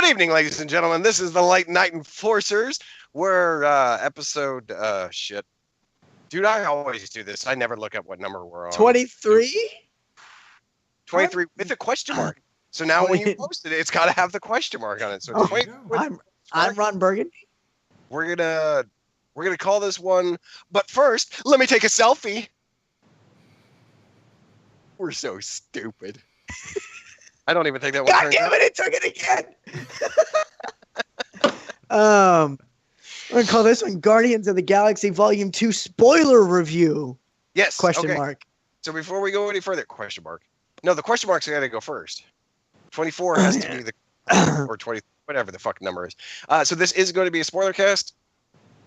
Good evening, ladies and gentlemen. This is the Late Night Enforcers. We're episode shit. Dude, I always do this. I never look up what number we're on. 23? 23 with a question mark. So now when you post it, it's got to have the question mark on it. So it's 23. I'm Ron Burgundy. We're gonna call this one. But first, let me take a selfie. We're so stupid. I don't even think that one. God damn it! It took it again. I'm gonna call this one Guardians of the Galaxy Volume 2 spoiler review. Yes. Question mark. So before we go any further, question mark. No, the question mark's got to go first. 24 has to be the or 20, whatever the fuck number is. So this is going to be a spoiler cast.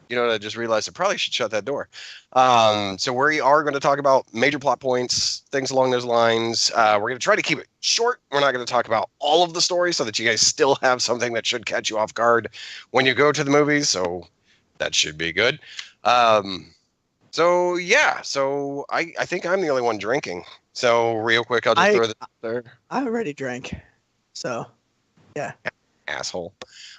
You know what? I just realized I probably should shut that door. So we are going to talk about major plot points, things along those lines. We're going to try to keep it short. We're not going to talk about all of the story so that you guys still have something that should catch you off guard when you go to the movies. So that should be good. So I think I'm the only one drinking. So real quick, I'll just throw this out there. I already drank. So, yeah. Asshole.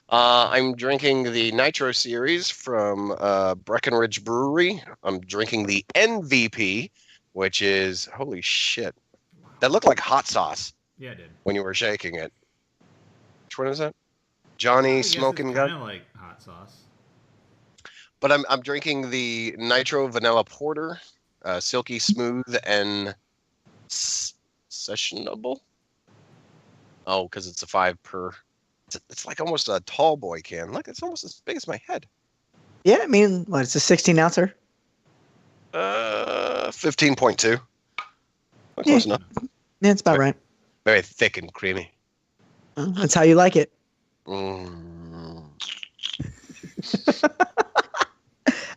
I'm drinking the Nitro series from Breckenridge Brewery. I'm drinking the MVP, which is, holy shit. That looked like hot sauce. Yeah, it did. When you were shaking it. Which one is that? Johnny Smoking Gun? Kind of like hot sauce. But I'm drinking the Nitro Vanilla Porter, silky smooth and sessionable. Oh, because it's a 5 per. It's like almost a tall boy can. Look, it's almost as big as my head. Yeah, I mean, what? It's a 16-ouncer. 15.2. Close enough. Yeah, it's about right. Very thick and creamy. That's how you like it. I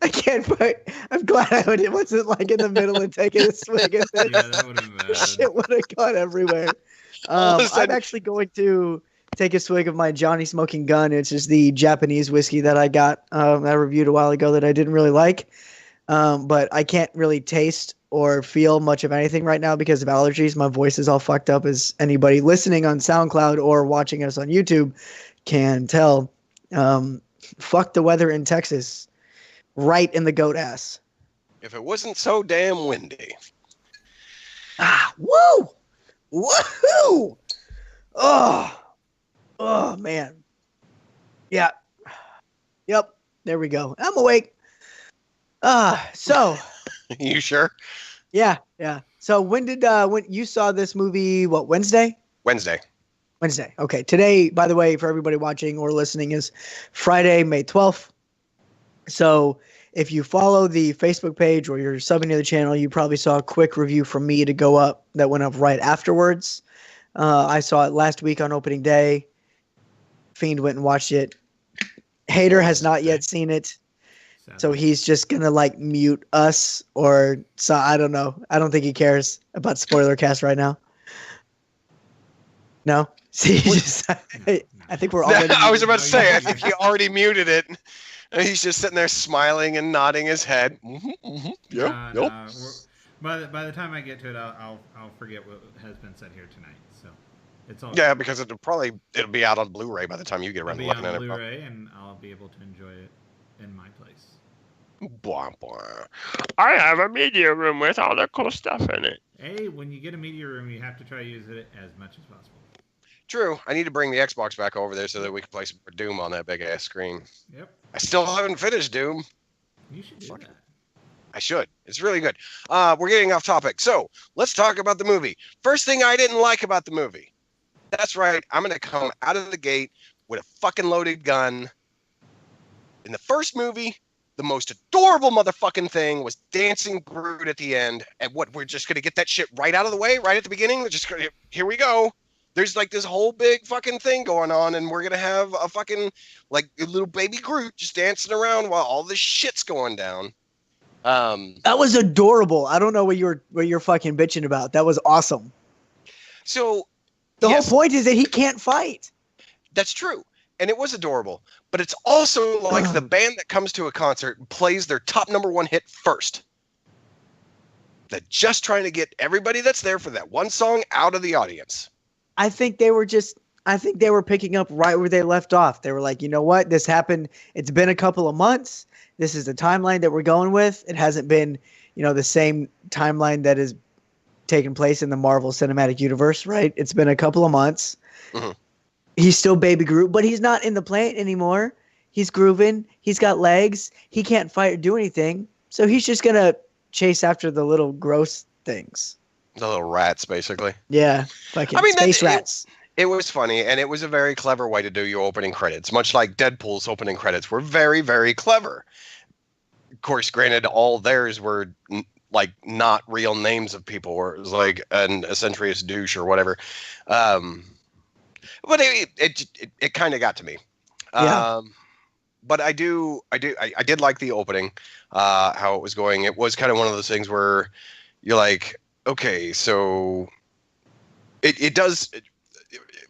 can't fight. I'm glad it wasn't like in the middle and taking a swig of it. Yeah, that would have been bad. Shit would have gone everywhere. I'm actually going to take a swig of my Johnny Smoking Gun. It's just the Japanese whiskey that I got, I reviewed a while ago that I didn't really like. But I can't really taste or feel much of anything right now because of allergies. My voice is all fucked up, as anybody listening on SoundCloud or watching us on YouTube can tell. Fuck the weather in Texas. Right in the goat ass. If it wasn't so damn windy. Woo! Woohoo! Oh, man. Yeah. Yep. There we go. I'm awake. So. You sure? Yeah. So when you saw this movie, what, Wednesday? Wednesday. Okay. Today, by the way, for everybody watching or listening, is Friday, May 12th. So if you follow the Facebook page or you're subbing to the channel, you probably saw a quick review from me to go up that went up right afterwards. I saw it last week on opening day. Fiend went and watched it. Hater has not yet seen it. So he's just going to mute us so I don't know. I don't think he cares about spoiler cast right now. No? See, I think we're already. I was about to say, I think he already muted it. He's just sitting there smiling and nodding his head. Yeah. Nope. By the time I get to it, I'll forget what has been said here tonight. So it's all. Yeah, because it'll be out on Blu-ray by the time you get around to looking at it. Blu-ray, and I'll be able to enjoy it in my place. Blah, blah. I have a media room with all the cool stuff in it. Hey, when you get a media room, you have to try to use it as much as possible. True. I need to bring the Xbox back over there so that we can play some Doom on that big ass screen. Yep. I still haven't finished Doom. You should do that. I should. It's really good. We're getting off topic. So let's talk about the movie. First thing I didn't like about the movie. That's right. I'm going to come out of the gate with a fucking loaded gun. In the first movie, the most adorable motherfucking thing was Dancing Brute at the end. And we're just going to get that shit right out of the way, right at the beginning. We're just gonna, here we go. There's this whole big fucking thing going on, and we're going to have a fucking, a little baby Groot just dancing around while all this shit's going down. That was adorable. I don't know what you're fucking bitching about. That was awesome. So the whole point is that he can't fight. That's true. And it was adorable. But it's also like the band that comes to a concert and plays their top #1 hit first. They're just trying to get everybody that's there for that one song out of the audience. I think they were just I think they were picking up right where they left off. They were like, you know what? This happened. It's been a couple of months. This is the timeline that we're going with. It hasn't been, the same timeline that has taken place in the Marvel Cinematic Universe, right? It's been a couple of months. Mm-hmm. He's still Baby Groot, but he's not in the plant anymore. He's grooving. He's got legs. He can't fight or do anything. So he's just going to chase after the little gross things. The little rats, basically. Yeah. Fucking space rats. It was funny, and it was a very clever way to do your opening credits, much like Deadpool's opening credits were very, very clever. Of course, granted, all theirs were like not real names of people, or it was like an eccentric douche or whatever. But it kind of got to me. Yeah. But I did like the opening, how it was going. It was kind of one of those things where you're like, okay, so it does.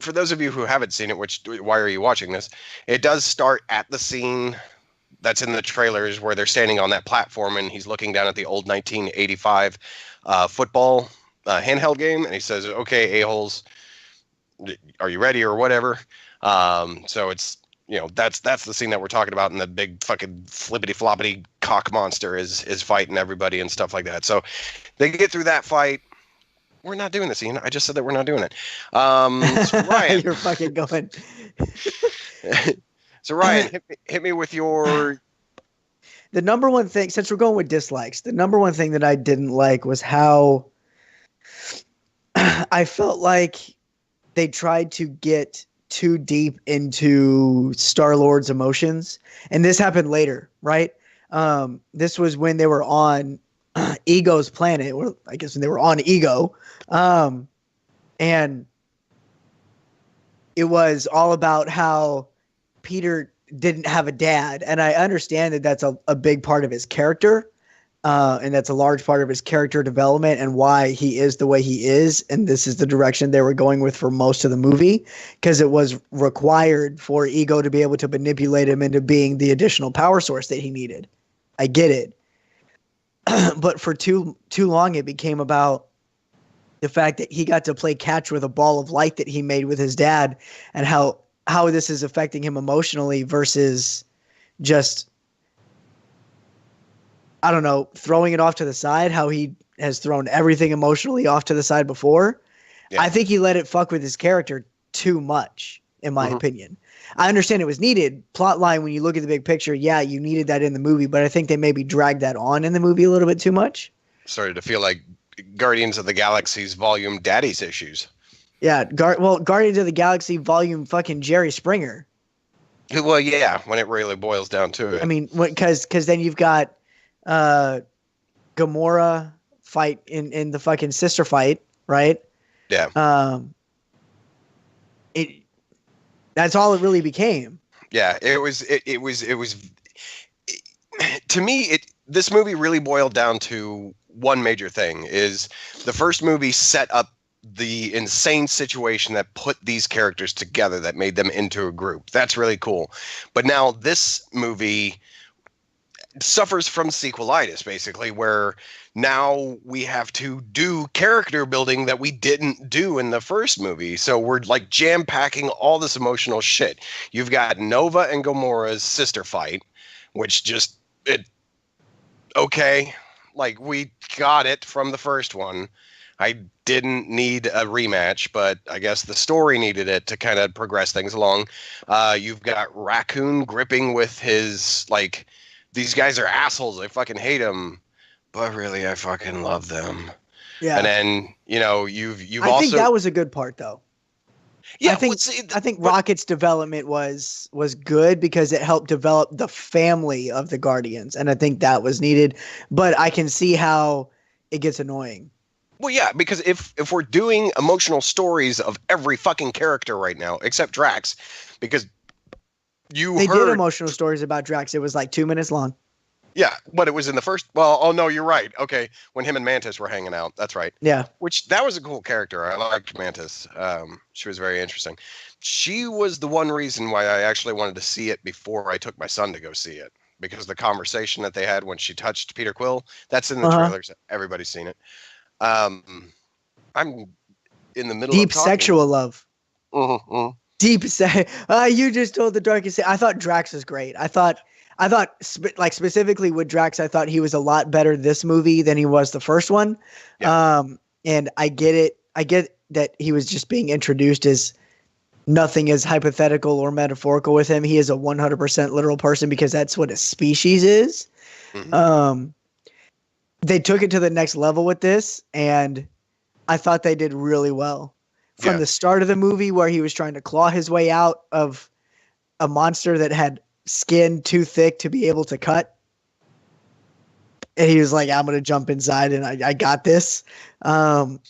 For those of you who haven't seen it, why are you watching this? It does start at the scene that's in the trailers where they're standing on that platform and he's looking down at the old 1985 football handheld game, and he says, "Okay, a-holes, are you ready?" or whatever. So it's that's the scene that we're talking about, and the big fucking flippity floppity cock monster is fighting everybody and stuff like that. So they get through that fight. We're not doing the scene. I just said that we're not doing it. So Ryan, you're fucking going. So Ryan, hit me with your. The number one thing, since we're going with dislikes, the number one thing that I didn't like was how I felt like they tried to get too deep into Star-Lord's emotions, and this happened later, right? This was when they were on Ego's planet, or I guess when they were on Ego, and it was all about how Peter didn't have a dad, and I understand that that's a big part of his character, and that's a large part of his character development and why he is the way he is, and this is the direction they were going with for most of the movie, because it was required for Ego to be able to manipulate him into being the additional power source that he needed. I get it. But for too long, it became about the fact that he got to play catch with a ball of light that he made with his dad, and how this is affecting him emotionally versus just, I don't know, throwing it off to the side, how he has thrown everything emotionally off to the side before. Yeah. I think he let it fuck with his character too much, in my opinion. I understand it was needed. Plotline, when you look at the big picture, yeah, you needed that in the movie, but I think they maybe dragged that on in the movie a little bit too much. Started to feel like Guardians of the Galaxy's volume Daddy's Issues. Yeah, Guardians of the Galaxy volume fucking Jerry Springer. Well, yeah, when it really boils down to it. I mean, because then you've got Gamora fight in the fucking sister fight, right? Yeah. That's all it really became. Yeah, it was to me, this movie really boiled down to one major thing. Is the first movie set up the insane situation that put these characters together, that made them into a group. That's really cool. But now this movie suffers from sequelitis, basically, where now we have to do character building that we didn't do in the first movie. So we're like jam packing all this emotional shit. You've got Nova and Gamora's sister fight, which okay, like we got it from the first one. I didn't need a rematch, but I guess the story needed it to kind of progress things along. You've got Raccoon gripping with his, like, these guys are assholes, I fucking hate them, but really I fucking love them. Yeah. And then, you've also... I think that was a good part, though. Yeah, I think Rocket's development was good because it helped develop the family of the Guardians, and I think that was needed. But I can see how it gets annoying. Well, yeah, because if we're doing emotional stories of every fucking character right now, except Drax, because they did emotional stories about Drax. It was like 2 minutes long. Yeah, but it was in the first. Well, oh no, you're right. Okay, when him and Mantis were hanging out, that's right. Yeah, that was a cool character. I liked Mantis. She was very interesting. She was the one reason why I actually wanted to see it before I took my son to go see it, because the conversation that they had when she touched Peter Quill, that's in the trailers. Everybody's seen it. I'm in the middle deep of talking. Sexual love. Deep say, you just told the darkest. I thought Drax was great. I thought like specifically with Drax, I thought he was a lot better this movie than he was the first one. Yeah. And I get it. I get that he was just being introduced as nothing is hypothetical or metaphorical with him. He is a 100% literal person because that's what a species is. Mhm. They took it to the next level with this, and I thought they did really well. From Yeah. the start of the movie where he was trying to claw his way out of a monster that had skin too thick to be able to cut. And he was like, I'm going to jump inside and I got this. From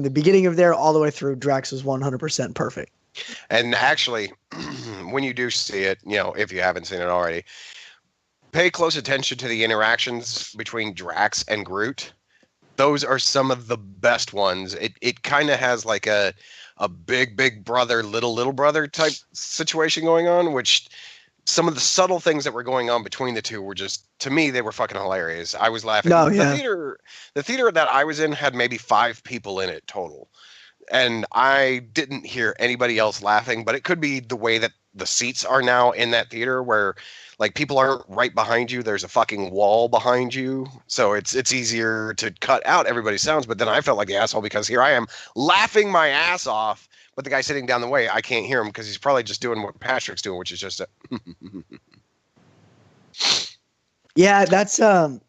the beginning of there all the way through, Drax was 100% perfect. And actually, when you do see it, if you haven't seen it already, pay close attention to the interactions between Drax and Groot. Those are some of the best ones. It kind of has like a big brother, little brother type situation going on, which some of the subtle things that were going on between the two were just, to me, they were fucking hilarious. I was laughing. No, The yeah. theater that I was in had maybe 5 people in it total. And I didn't hear anybody else laughing, but it could be the way that the seats are now in that theater where like people aren't right behind you. There's a fucking wall behind you. So it's easier to cut out everybody's sounds. But then I felt like the asshole because here I am laughing my ass off. But the guy sitting down the way, I can't hear him because he's probably just doing what Patrick's doing, which is just Yeah, that's how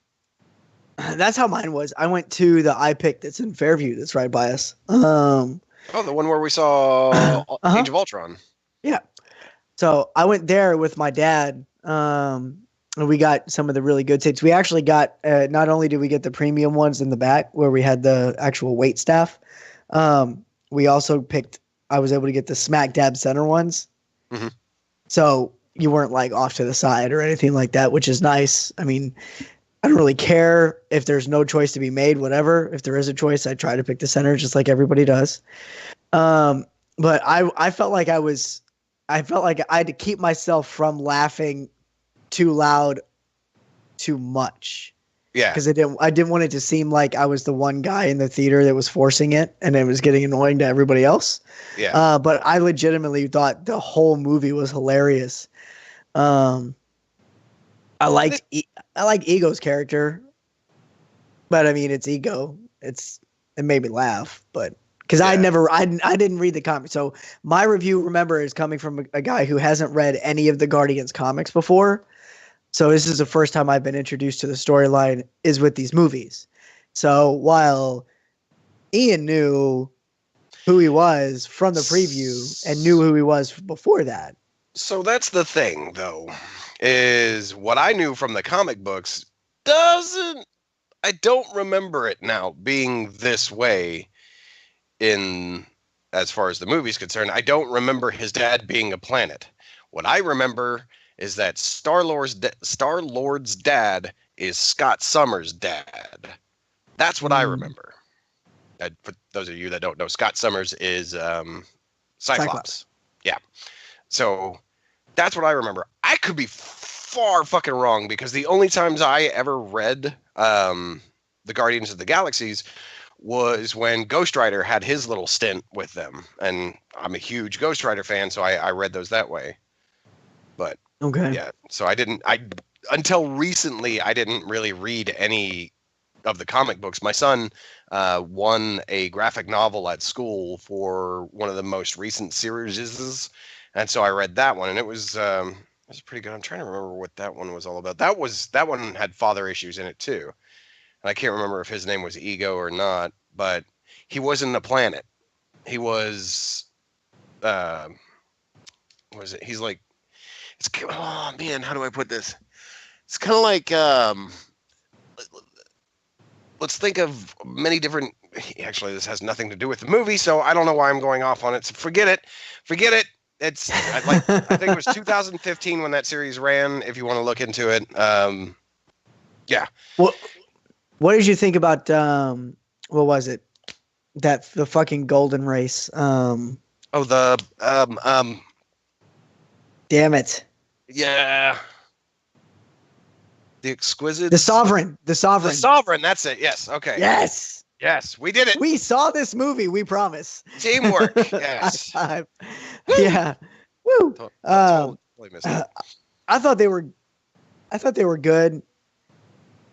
mine was. I went to the iPic that's in Fairview that's right by us. Oh, the one where we saw Age of Ultron. Yeah. So I went there with my dad. And we got some of the really good seats. We actually got, not only did we get the premium ones in the back where we had the actual wait staff, we also I was able to get the smack dab center ones. Mm-hmm. So you weren't like off to the side or anything like that, which is nice. I mean, I don't really care if there's no choice to be made, whatever. If there is a choice, I try to pick the center just like everybody does. But I felt like I had to keep myself from laughing too loud, too much. Yeah. Because I didn't want it to seem like I was the one guy in the theater that was forcing it and it was getting annoying to everybody else. Yeah. But I legitimately thought the whole movie was hilarious. I liked Ego's character, but I mean, it's Ego. It made me laugh, but because I didn't read the comic. So my review, remember, is coming from a guy who hasn't read any of the Guardians comics before. So this is the first time I've been introduced to the storyline is with these movies. So while Ian knew who he was from the preview and knew who he was before that. So that's the thing, though, is what I knew from the comic books I don't remember it now being this way as far as the movie's concerned. I don't remember his dad being a planet. What I remember is that Star-Lord's dad is Scott Summers' dad. That's what I remember. For those of you that don't know, Scott Summers is Cyclops. Yeah. So that's what I remember. I could be far fucking wrong because the only times I ever read the Guardians of the Galaxies was when Ghost Rider had his little stint with them. And I'm a huge Ghost Rider fan, so I read those that way. But okay. Yeah, so until recently, I didn't really read any of the comic books. My son won a graphic novel at school for one of the most recent series, and so I read that one, and it was pretty good. I'm trying to remember what that one was all about. That one had father issues in it too, and I can't remember if his name was Ego or not, but he wasn't a planet. He was he's like. Oh man, how do I put this? It's kind of like let's think of many different. Actually, this has nothing to do with the movie, so I don't know why I'm going off on it. So forget it. It's I think it was 2015 when that series ran. If you want to look into it, yeah. What did you think about what was it? The fucking golden race. Damn it. Yeah. The Exquisite. The Sovereign. The Sovereign. That's it. Yes. Okay. Yes. Yes, we did it. We saw this movie. We promise. Teamwork. Yes. Yeah. Woo! Totally missed it. I thought they were good.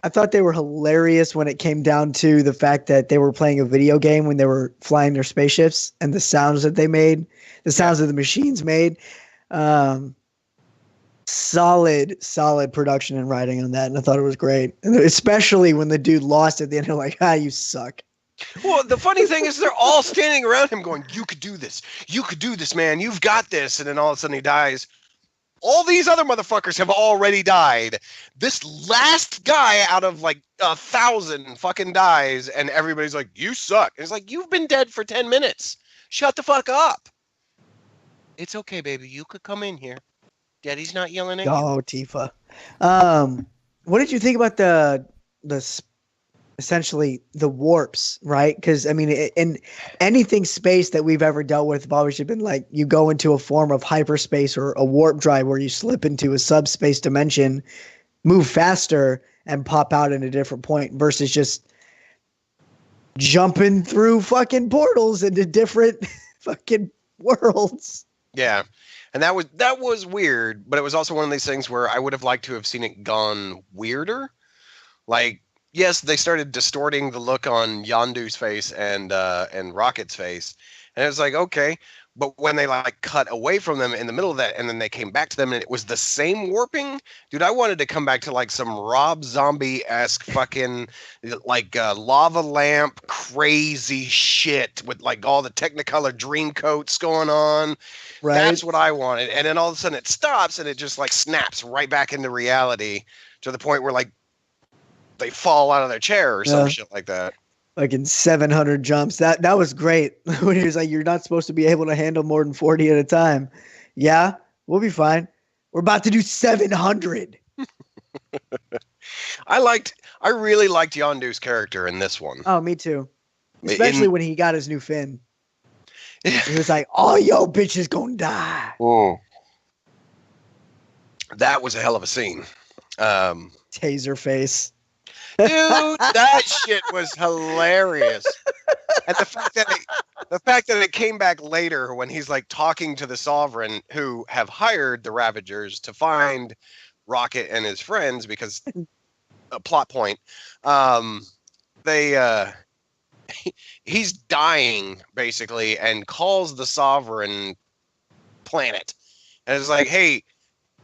I thought they were hilarious when it came down to the fact that they were playing a video game when they were flying their spaceships and the sounds that they made, the sounds that the machines made. Solid production and writing on that, and I thought it was great. And especially when the dude lost at the end, they're like, you suck. Well, the funny thing is they're all standing around him going, you could do this. You could do this, man. You've got this. And then all of a sudden he dies. All these other motherfuckers have already died. This last guy out of like 1,000 fucking dies, and everybody's like, you suck. And it's like, you've been dead for 10 minutes. Shut the fuck up. It's okay, baby. You could come in here. Daddy's not yelling at you. Oh, Tifa. What did you think about the essentially the warps, right? Because I mean, in anything space that we've ever dealt with, have always been like you go into a form of hyperspace or a warp drive where you slip into a subspace dimension, move faster, and pop out in a different point versus just jumping through fucking portals into different fucking worlds. Yeah. And that was weird, but it was also one of these things where I would have liked to have seen it gone weirder. Like, yes, they started distorting the look on Yondu's face and Rocket's face, and it was like, okay, but when they like cut away from them in the middle of that, and then they came back to them, and it was the same warping, dude. I wanted to come back to like some Rob Zombie-esque fucking like lava lamp crazy shit with like all the Technicolor dream coats going on. Right. That's what I wanted, and then all of a sudden it stops, and it just like snaps right back into reality to the point where like they fall out of their chair or some shit like that. Like in 700 jumps. That was great. When he was like, you're not supposed to be able to handle more than 40 at a time. Yeah, we'll be fine. We're about to do 700. I really liked Yondu's character in this one. Oh, me too. Especially when he got his new fin. He was like, oh, yo, bitch is gonna die. Oh. That was a hell of a scene. Taser face. Dude, that shit was hilarious. And the fact that it came back later when he's like talking to the Sovereign who have hired the Ravagers to find Rocket and his friends because a plot point. He's dying basically and calls the Sovereign planet. And it's like, hey,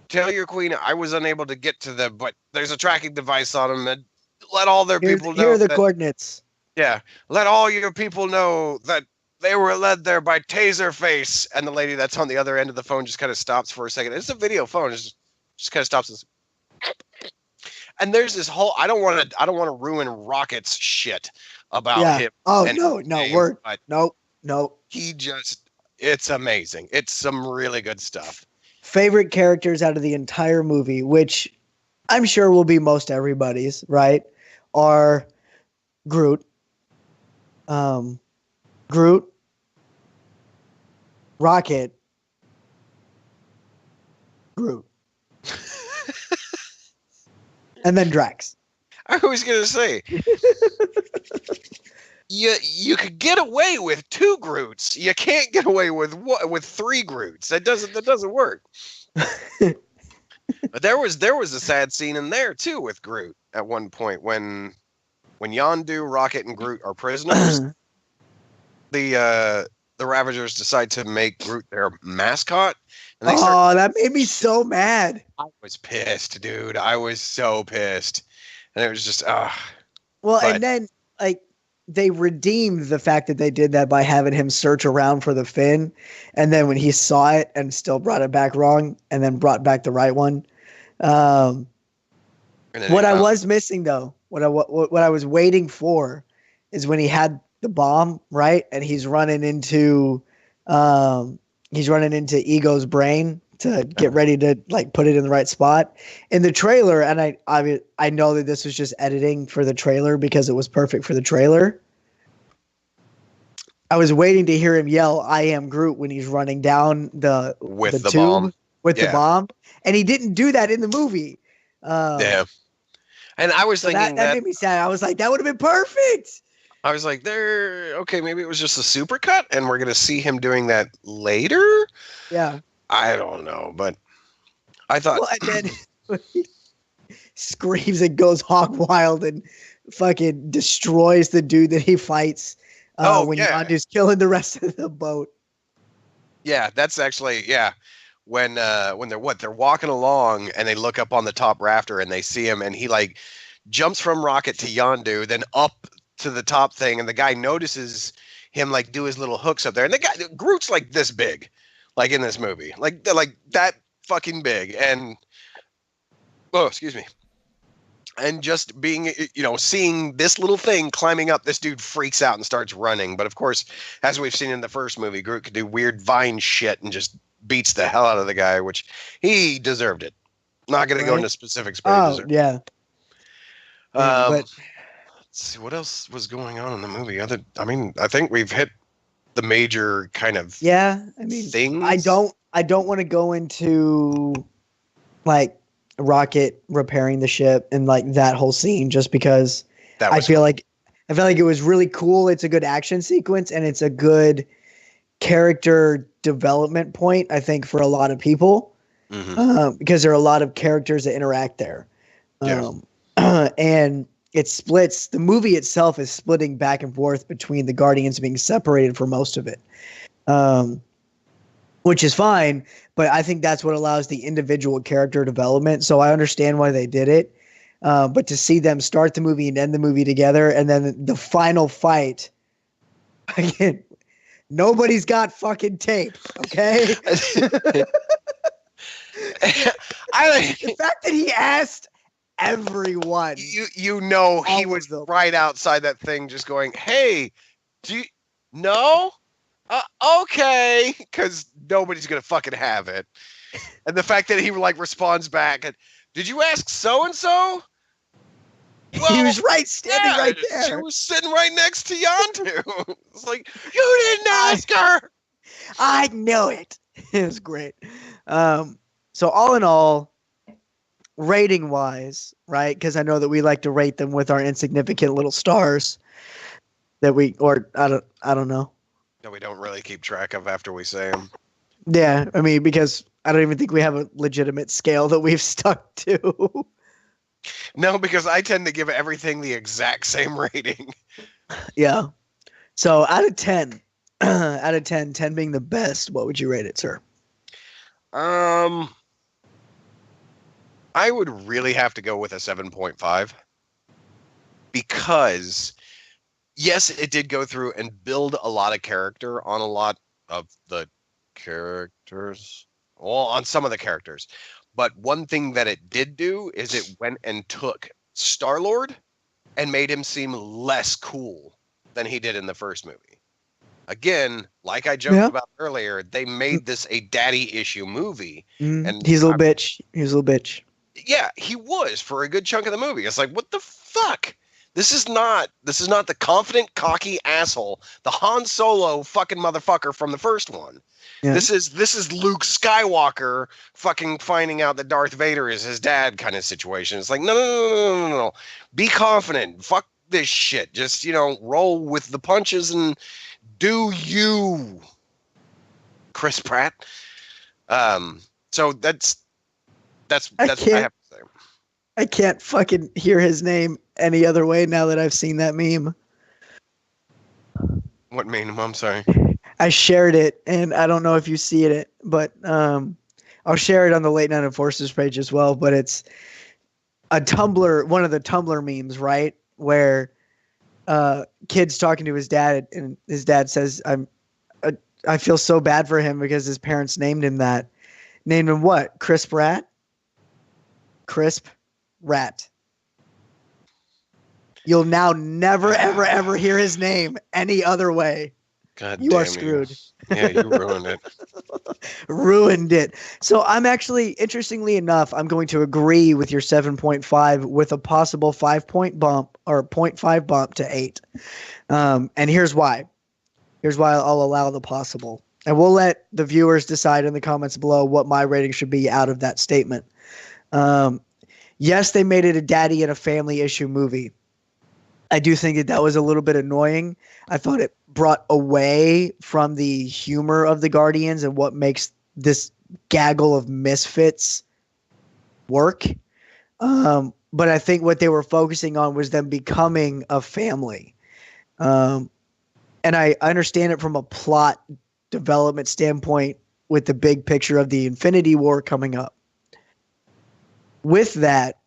tell your queen I was unable to get to them, but there's a tracking device on them and let all their people know. Here are the coordinates. Yeah. Let all your people know that they were led there by Taserface. And the lady that's on the other end of the phone just kind of stops for a second. It's a video phone. It just kind of stops. And there's this whole I don't want to ruin Rocket's shit about him. Oh no. It's amazing. It's some really good stuff. Favorite characters out of the entire movie, which I'm sure will be most everybody's, right? Are Groot, Rocket, Groot, and then Drax. I was gonna say, you could get away with 2 Groots. You can't get away with 3 Groots. That doesn't work. But there was a sad scene in there too with Groot at one point when Yondu, Rocket, and Groot are prisoners. The Ravagers decide to make Groot their mascot. And that made me so mad. I was pissed, dude. I was so pissed, and it was just Well, and then like they redeemed the fact that they did that by having him search around for the fin, and then when he saw it and still brought it back wrong, and then brought back the right one. What I was missing though, what I was waiting for, is when he had the bomb, right, and he's running into Ego's brain to get ready to like put it in the right spot in the trailer. And I know that this was just editing for the trailer because it was perfect for the trailer. I was waiting to hear him yell, "I am Groot," when he's running down the tube bomb. The bomb. And he didn't do that in the movie. Yeah. And I was thinking that made me sad. I was like, that would have been perfect. I was like, okay, maybe it was just a supercut and we're going to see him doing that later. Yeah. I don't know, but I thought Well, and then screams and goes hog wild and fucking destroys the dude that he fights oh when yeah. Yondu's killing the rest of the boat. Yeah, that's actually when they're walking along and they look up on the top rafter and they see him and he like jumps from Rocket to Yondu, then up to the top thing, and the guy notices him like do his little hooks up there. And the guy Groot's like this big, like in this movie. Like that fucking big. And oh, excuse me. And just being, seeing this little thing climbing up, this dude freaks out and starts running. But of course, as we've seen in the first movie, Groot could do weird vine shit and just beats the hell out of the guy, which he deserved it. Not going to go into specifics, but he deserved yeah. it. But let's see what else was going on in the movie. I think we've hit the major kind of things. I don't want to go into like Rocket repairing the ship and like that whole scene just because I feel like it was really cool. It's a good action sequence and it's a good character development point, I think, for a lot of people, because there are a lot of characters that interact there. And it splits. The movie itself is splitting back and forth between the Guardians being separated for most of it, which is fine. But I think that's what allows the individual character development. So I understand why they did it. But to see them start the movie and end the movie together, and then the final fight, again, nobody's got fucking tape, okay? The fact that he asked everyone. He was right outside that thing just going, hey, do you know? Okay, because nobody's gonna fucking have it. And the fact that he like responds back, did you ask so and so? Well, he was standing right there. She was sitting right next to Yondu. It's like, you didn't ask her. I know it. It was great. So all in all, rating wise, right? Because I know that we like to rate them with our insignificant little stars that I don't know. That we don't really keep track of after we say them. Yeah, I mean, because I don't even think we have a legitimate scale that we've stuck to. No, because I tend to give everything the exact same rating. Yeah. So out of 10, 10 being the best, what would you rate it, sir? I would really have to go with a 7.5 because yes, it did go through and build a lot of character on a lot of the characters. Well, on some of the characters. But one thing that it did do is it went and took Star-Lord and made him seem less cool than he did in the first movie. Again, like I joked about earlier, they made this a daddy issue movie. And he's a little bitch. He's a little bitch. Yeah, he was for a good chunk of the movie. It's like, what the fuck? This is not the confident, cocky asshole, the Han Solo fucking motherfucker from the first one. Yeah. This is Luke Skywalker fucking finding out that Darth Vader is his dad kind of situation. It's like, no. Be confident. Fuck this shit. Just, roll with the punches and do you, Chris Pratt. So that's what I have to say. I can't fucking hear his name any other way now that I've seen that meme. What meme? I'm sorry. I shared it, and I don't know if you see it, but I'll share it on the Late Night Enforcers page as well. But it's a Tumblr, one of the Tumblr memes, right? Where kid's talking to his dad, and his dad says, I feel so bad for him because his parents named him that. Named him what? Crisp Rat? Crisp Rat. You'll now never, ever, ever hear his name any other way. God you damn are screwed. Yeah, you ruined it. Ruined it. So I'm actually, interestingly enough, I'm going to agree with your 7.5 with a possible 5-point bump or 0.5 bump to 8. And here's why. Here's why I'll allow the possible. And we'll let the viewers decide in the comments below what my rating should be out of that statement. Yes, they made it a daddy and a family issue movie. I do think that was a little bit annoying. I thought it brought away from the humor of the Guardians and what makes this gaggle of misfits work. But I think what they were focusing on was them becoming a family. And I understand it from a plot development standpoint with the big picture of the Infinity War coming up. With that,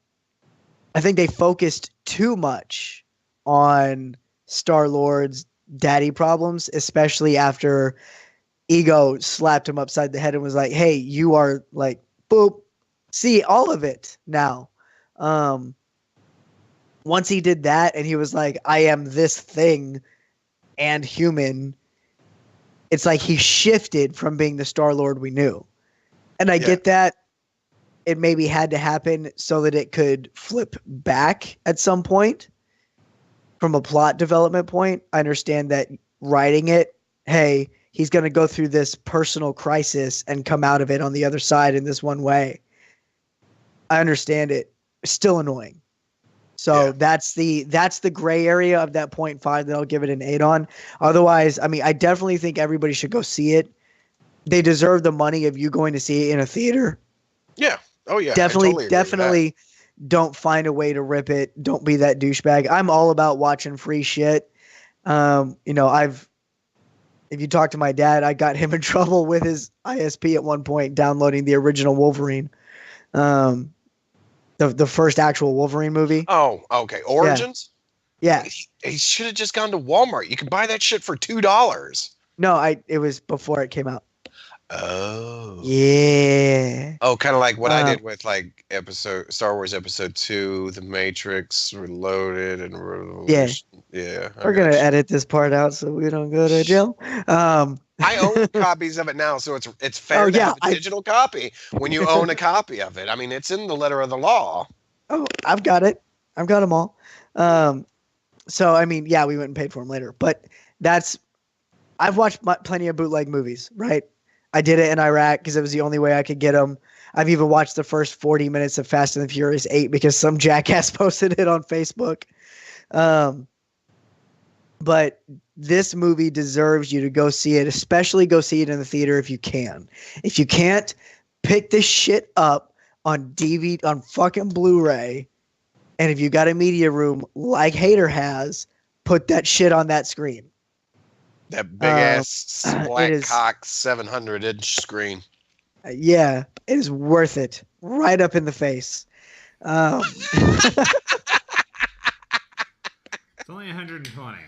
I think they focused too much on Star-Lord's daddy problems, especially after Ego slapped him upside the head and was like, hey, you are like, boop, see all of it now. Once he did that and he was like, I am this thing and human, it's like he shifted from being the Star-Lord we knew. And I get that it maybe had to happen so that it could flip back at some point from a plot development point. I understand that writing it, hey, he's going to go through this personal crisis and come out of it on the other side in this one way. I understand it. It's still annoying. So that's the gray area of that 0.5 that I'll give it an 8 on. Otherwise, I mean, I definitely think everybody should go see it. They deserve the money of you going to see it in a theater. Yeah. Oh yeah. Definitely don't find a way to rip it. Don't be that douchebag. I'm all about watching free shit. If you talk to my dad, I got him in trouble with his ISP at one point downloading the original Wolverine. The first actual Wolverine movie. Oh, okay. Origins? Yeah. He should have just gone to Walmart. You can buy that shit for $2. No, it was before it came out. Oh. Yeah. Oh, kind of like what I did with like Star Wars Episode 2, The Matrix Reloaded, and Revolution. Yeah. We're gonna edit this part out so we don't go to jail. I own copies of it now, so it's fair to have a digital copy when you own a copy of it. I mean, it's in the letter of the law. Oh, I've got it. I've got them all. So I mean, yeah, we went and paid for them later, but I've watched plenty of bootleg movies, right? I did it in Iraq because it was the only way I could get them. I've even watched the first 40 minutes of Fast and the Furious 8 because some jackass posted it on Facebook. But this movie deserves you to go see it, especially go see it in the theater if you can. If you can't, pick this shit up on DVD, on fucking Blu-ray. And if you got a media room like Hater has, put that shit on that screen. That big ass black cock 700-inch screen. Yeah, it is worth it. Right up in the face. It's only 120.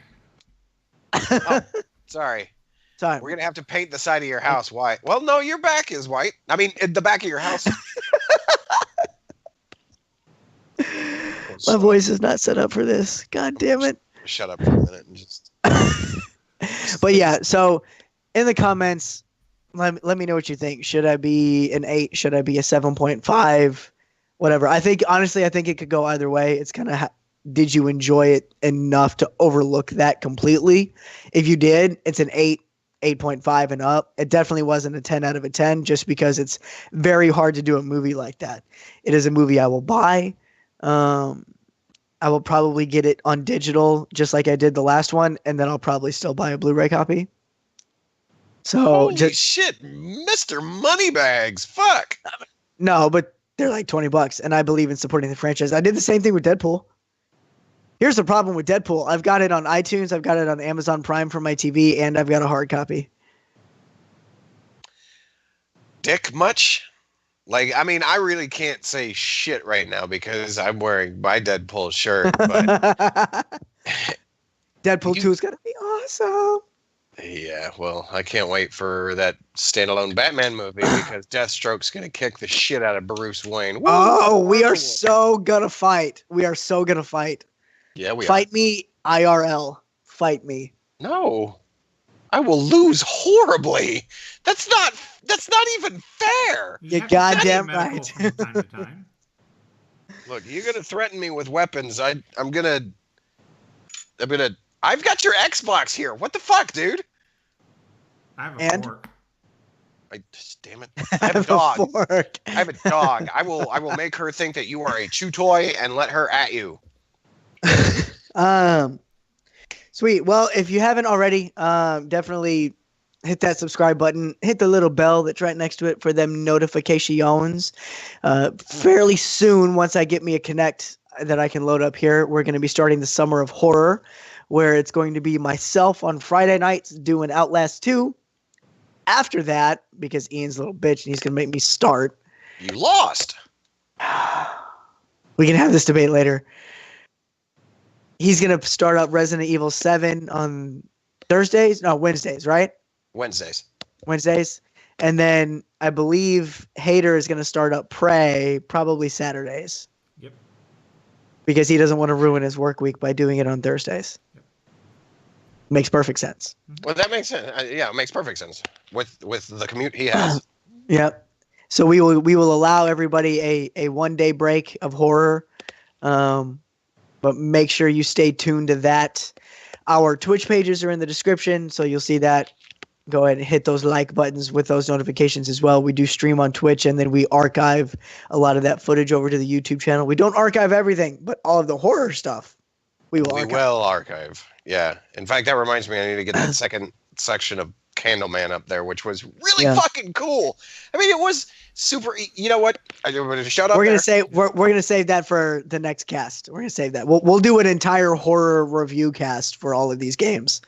Oh, sorry. We're going to have to paint the side of your house white. Well, no, your back is white. I mean, the back of your house. My voice is not set up for this. God damn it. Shut up for a minute and just... But yeah, so in the comments, let me know what you think. Should I be an 8? Should I be a 7.5? Whatever. Honestly, I think it could go either way. It's kind of did you enjoy it enough to overlook that completely? If you did, it's an 8, 8.5 and up. It definitely wasn't a 10 out of a 10 just because it's very hard to do a movie like that. It is a movie I will buy. I will probably get it on digital just like I did the last one, and then I'll probably still buy a Blu-ray copy. So holy shit, Mr. Moneybags. Fuck. No, but they're like $20, and I believe in supporting the franchise. I did the same thing with Deadpool. Here's the problem with Deadpool. I've got it on iTunes, I've got it on Amazon Prime for my TV, and I've got a hard copy. Dick much? Like, I mean, I really can't say shit right now because I'm wearing my Deadpool shirt, but Deadpool 2 is going to be awesome. Yeah, well, I can't wait for that standalone Batman movie because Deathstroke's going to kick the shit out of Bruce Wayne. Woo! Oh, we are so going to fight. We are so going to fight. Yeah, we Fight me, IRL. Fight me. No. I will lose horribly. That's not even fair. You're goddamn right. From time to time. Look, you're gonna threaten me with weapons. I've got your Xbox here. What the fuck, dude? I have a fork. Damn it. I have a dog. I have a dog. I will make her think that you are a chew toy and let her at you. Sweet. Well, if you haven't already, definitely hit that subscribe button, hit the little bell that's right next to it for them notifications. Fairly soon, once I get me a Connect that I can load up here, we're going to be starting the Summer of Horror, where it's going to be myself on Friday nights doing Outlast 2. After that, because Ian's a little bitch and he's going to make me start. You lost. We can have this debate later. He's going to start up Resident Evil 7 on Wednesdays, right? Wednesdays. And then I believe Hater is going to start up Prey probably Saturdays. Yep. Because he doesn't want to ruin his work week by doing it on Thursdays. Yep. Makes perfect sense. Well, that makes sense. Yeah, it makes perfect sense with the commute he has. Yep. So we will allow everybody a 1 day break of horror. But make sure you stay tuned to that. Our Twitch pages are in the description, so you'll see that. Go ahead and hit those like buttons with those notifications as well. We do stream on Twitch, and then we archive a lot of that footage over to the YouTube channel. We don't archive everything, but all of the horror stuff, we will archive. Yeah. In fact, that reminds me, I need to get that second section of Candleman up there, which was really fucking cool. I mean, it was super. You know what? I'm going to shut up. We're gonna save that for the next cast. We're gonna save that. We'll do an entire horror review cast for all of these games,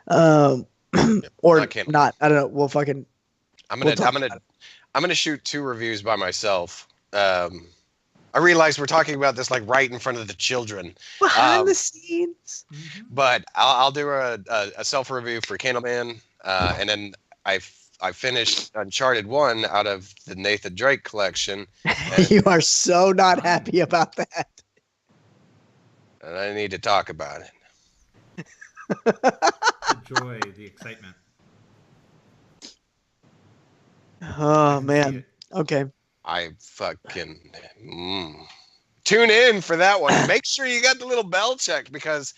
or not. I don't know. We'll fucking. I'm gonna shoot 2 reviews by myself. I realize we're talking about this like right in front of the children. Behind the scenes. But I'll do a self review for Candleman, and then I finished Uncharted 1 out of the Nathan Drake collection. You are so not happy about that. And I need to talk about it. The joy, the excitement. Oh, man. Okay. I fucking tune in for that one. Make sure you got the little bell checked, because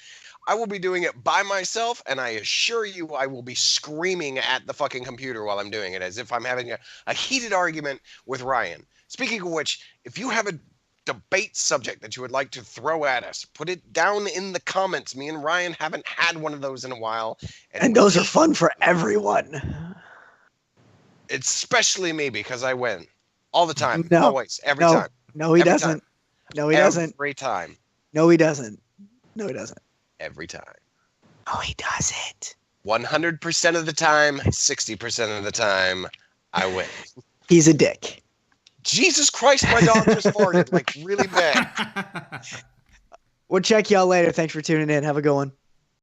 I will be doing it by myself, and I assure you I will be screaming at the fucking computer while I'm doing it, as if I'm having a heated argument with Ryan. Speaking of which, if you have a debate subject that you would like to throw at us, put it down in the comments. Me and Ryan haven't had one of those in a while. And those are fun for everyone. Especially me, because I win. All the time. No. Always. Every time. No, he doesn't. Time. No, he doesn't. Every time. No, he doesn't. No, he doesn't. Every time. No, he doesn't. 100% of the time, 60% of the time, I win. He's a dick. Jesus Christ, my dog just farted like really bad. We'll check y'all later. Thanks for tuning in. Have a good one.